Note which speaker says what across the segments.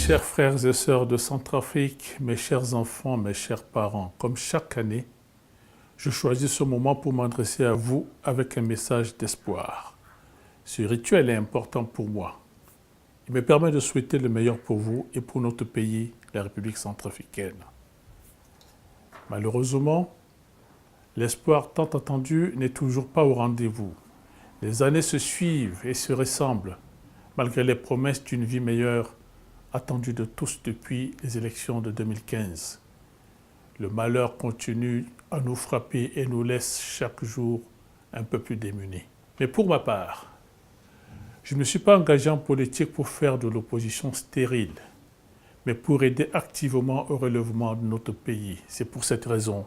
Speaker 1: chers frères et sœurs de Centrafrique, mes chers enfants, mes chers parents, comme chaque année, je choisis ce moment pour m'adresser à vous avec un message d'espoir. Ce rituel est important pour moi. Il me permet de souhaiter le meilleur pour vous et pour notre pays, la République centrafricaine. Malheureusement, l'espoir tant attendu n'est toujours pas au rendez-vous. Les années se suivent et se ressemblent, malgré les promesses d'une vie meilleure attendues de tous depuis les élections de 2015. Le malheur continue à nous frapper et nous laisse chaque jour un peu plus démunis. Mais pour ma part, je ne me suis pas engagé en politique pour faire de l'opposition stérile, mais pour aider activement au relèvement de notre pays. C'est pour cette raison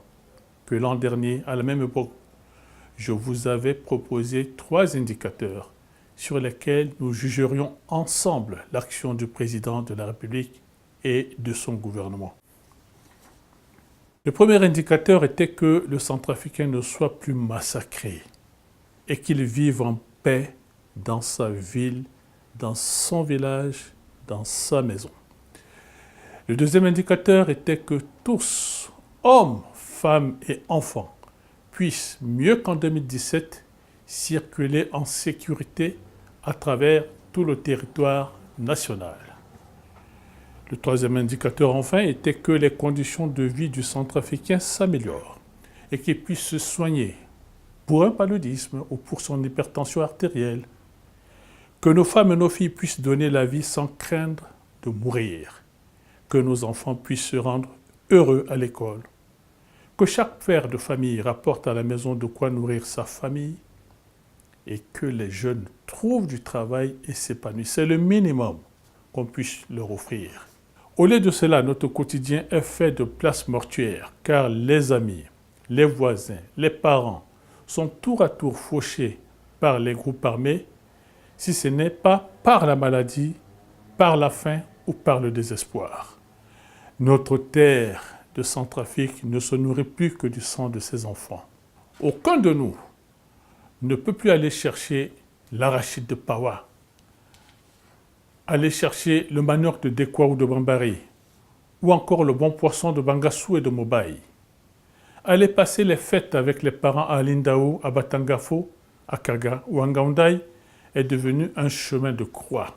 Speaker 1: que l'an dernier, à la même époque, je vous avais proposé 3 indicateurs sur lesquels nous jugerions ensemble l'action du président de la République et de son gouvernement. Le premier indicateur était que le Centrafricain ne soit plus massacré et qu'il vive en paix dans sa ville, dans son village, dans sa maison. Le deuxième indicateur était que tous, hommes, femmes et enfants, puissent, mieux qu'en 2017, circuler en sécurité à travers tout le territoire national. Le troisième indicateur, enfin, était que les conditions de vie du Centrafricain s'améliorent et qu'il puisse se soigner pour un paludisme ou pour son hypertension artérielle, que nos femmes et nos filles puissent donner la vie sans craindre de mourir, que nos enfants puissent se rendre heureux à l'école, que chaque père de famille rapporte à la maison de quoi nourrir sa famille et que les jeunes trouvent du travail et s'épanouissent. C'est le minimum qu'on puisse leur offrir. Au lieu de cela, notre quotidien est fait de places mortuaires car les amis, les voisins, les parents sont tour à tour fauchés par les groupes armés, si ce n'est pas par la maladie, par la faim ou par le désespoir. Notre terre de Centrafrique ne se nourrit plus que du sang de ses enfants. Aucun de nous ne peut plus aller chercher l'arachide de Pawa, aller chercher le manioc de Dekwa ou de Bambari, ou encore le bon poisson de Bangassou et de Mobaï. Aller passer les fêtes avec les parents à Lindao, à Batangafo, à Kaga ou à Ngaoundai est devenu un chemin de croix.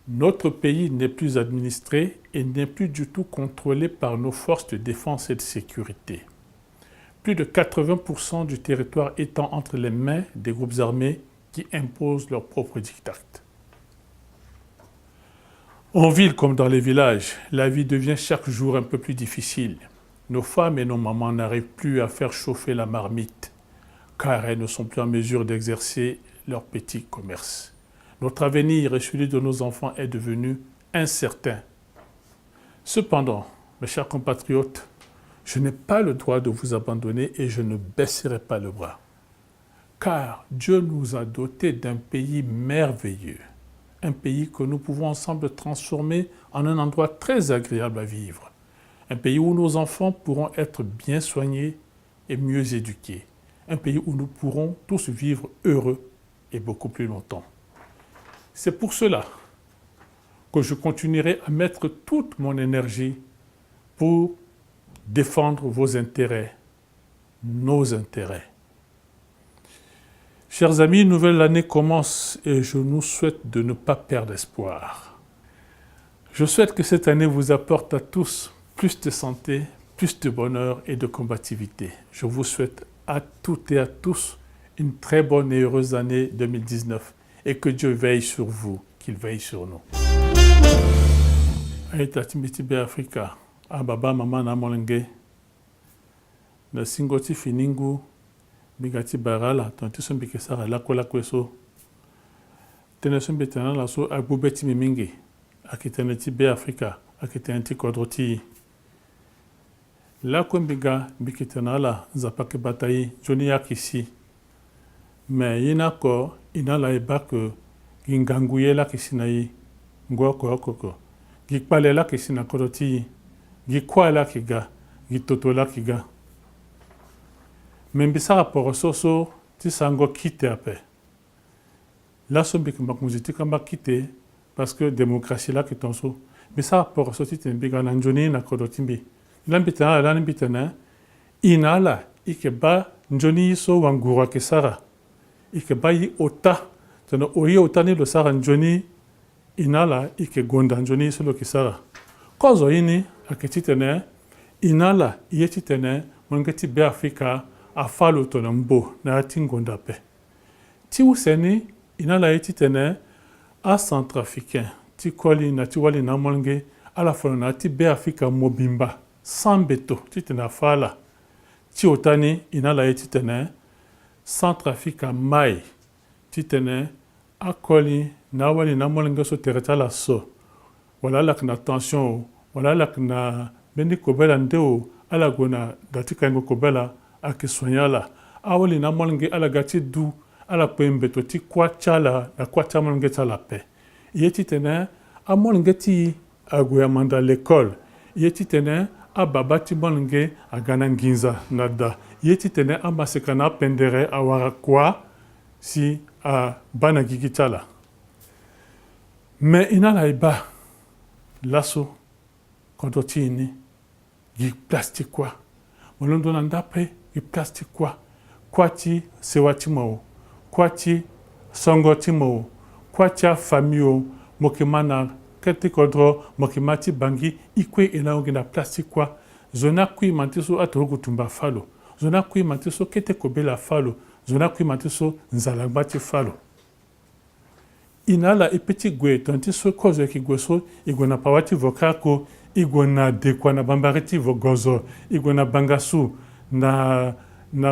Speaker 1: Notre pays n'est plus administré et n'est plus du tout contrôlé par nos forces de défense et de sécurité. Plus de 80% du territoire étant entre les mains des groupes armés qui imposent leurs propres diktats. En ville comme dans les villages, la vie devient chaque jour un peu plus difficile. Nos femmes et nos mamans n'arrivent plus à faire chauffer la marmite car elles ne sont plus en mesure d'exercer leur petit commerce. Notre avenir et celui de nos enfants est devenu incertain. Cependant, mes chers compatriotes, je n'ai pas le droit de vous abandonner et je ne baisserai pas le bras. Car Dieu nous a dotés d'un pays merveilleux, un pays que nous pouvons ensemble transformer en un endroit très agréable à vivre, un pays où nos enfants pourront être bien soignés et mieux éduqués, un pays où nous pourrons tous vivre heureux et beaucoup plus longtemps. C'est pour cela que je continuerai à mettre toute mon énergie pour défendre vos intérêts, nos intérêts. Chers amis, une nouvelle année commence et je nous souhaite de ne pas perdre espoir. Je souhaite que cette année vous apporte à tous plus de santé, plus de bonheur et de combativité. Je vous souhaite à toutes et à tous une très bonne et heureuse année 2019 et que Dieu veille sur vous, qu'il veille sur nous. Aïta Timitibe Afrika, Ababa Mama Namolenge, na Singoti Finingu, Bigati Barala, Tontisson Bikesara, Lakola Kweso, Teneson Betana Lasso, Agbubeti Mimingi, Akitenetibe Afrika, Akiteneti Kodroti. La Kwembiga, Biketanala, Zapake Batayi, Johnny Akisi. Mais Yinako, Inala Ebak, Ginganguye la Kisinayi, Ngoko Okoko, Gikpale la Kisina Kodoti, Gikwa la Kiga, Gitoto la Kiga. Membisa rapport soso, Tisango quitte après. Là, ce que je kamba quitter parce que démocratie là qui est en sous. bisa por so titene biga na njoni na kodotimbi lambitana la lambitana inala ike ba njoni so wangura ke sara ike ba yi ota tana oyi ota ni lo sara njoni inala ike gonda njoni so lo kisara kozo ini aketitene inala iye titene mongeti be Afrika afalo tona mbo na tingonda pe ti useni inala ye titene a centrafricain ti koli na ti wali na molnge ala folo na ti be Afrika mobimba sambeto titene afala ti otani inala ye titene Centrafrica mai titene a koli na wali na molnge so tereta la so wala lak na tension wala lak na bendi kobela ndeo ala gona dati kango kobela ake soignala awali na molnge ala gati du ala pembeto ti kwachala na kwacha molnge tala pe yeti tene a molnge ti agoya manda l'école yeti tene a baba ti molnge agana nginza nada yeti tene a masekana pendere awara kwa si a bana gigitala me inala iba laso kodotini gi plastic kwa molondo na ndape gi plastic kwa ti sewati mo kwa ti songo ti mo kwa ti famio mokimana kete kodro mokimati bangi ikwe elaongi na plastic kwa zona kui mantiso atogo tumba falo zona kui mantiso kete kobela falo zona kui mantiso nzalagbati falo inala ipeti gwe tanti so kozo ki gweso igona pawati vokako igona dekwa na bambariti vogozo igona bangasu na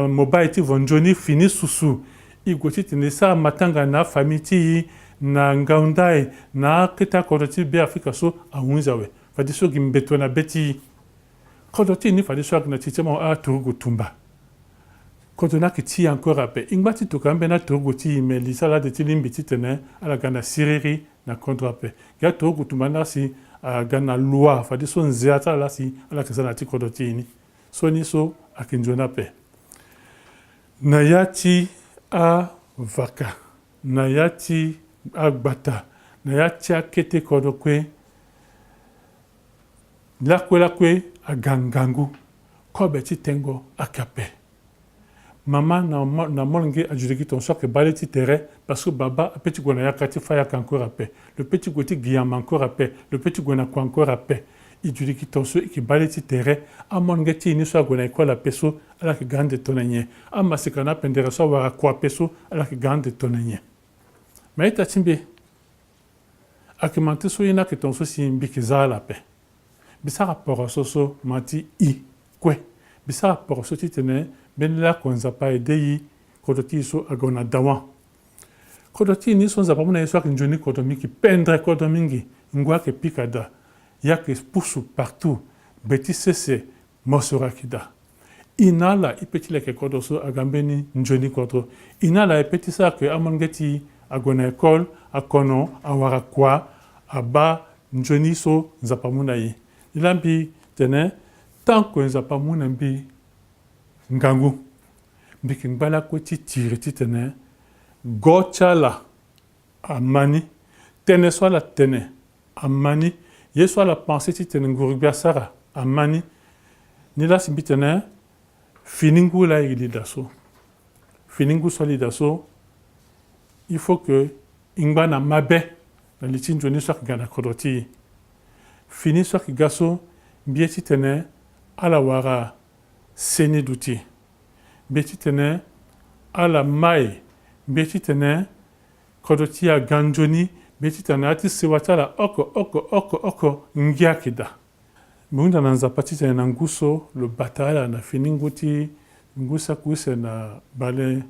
Speaker 1: mobaiti vonjoni fini susu igoti tinisa matanga na famiti na ngaundai na kita kodoti be Afrika so awunzawe fadiso gimbeto na beti kodoti ni fadiso na titema a turugu tumba kodona kiti encore ape ingbati tokambe na turugu ti imeli sala de tilimbi titene ala gana siriri na kontrape ga turugu tumba na si gana loi fadiso nzeata la si ala kesana ti kodoti ni so ni so akinjona pe na yati a vaka na yati agbata na yati akete kodokwe lakwe agangangu kobe ti tengo akape mama na molnge ajudiki ton soke bale ti tere parce que baba a petit gona yakati fa yak encore ape le petit goti guillaume encore ape le petit gona ko encore ape idjudiki ton so ki bale ti tere a molnge ti ni so gona ko la peso ala ki grande tonanye a masikana pendere so wara ko peso ala ki grande tonanye mais ta timbe akimante so ina ki ton so si mbiki za la pe bisa rapport so mati i kwe bisa rapport so ti tene ben la konza pa edeyi kodoti so agona dawa kodoti ni so nzapa mona yeso kinjoni kodomi ki pendre kodomingi ngwa ke pikada yake pusu partout beti sese mosora kida inala ipetile ke kodoso agambeni njoni kodro inala ipeti sa ke amongeti agona école akono awara kwa aba njoni so nzapa mona yi ilambi tene tanko nzapa mona mbi ngangu mbiki ngbala ko ti tiri ti tene gochala amani tene so la tene amani yeso la pensée ti tene ngurubia sara amani ni la simbi tene finingu la ili daso finingu so li daso il faut que ingba na mabe na liti njoni so gana kodoti fini so ki gaso mbie ti tene ala wara seni duti beti tene ala mai beti tene kodoti a ganjoni beti tene ati sewatala oko ngiakida munda na nzapati tene na nguso lo batala na fininguti ngusa kuse na bale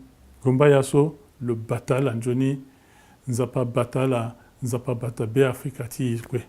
Speaker 1: gomba yaso lo batala njoni nzapa batala nzapa bata be Afrika ti kwe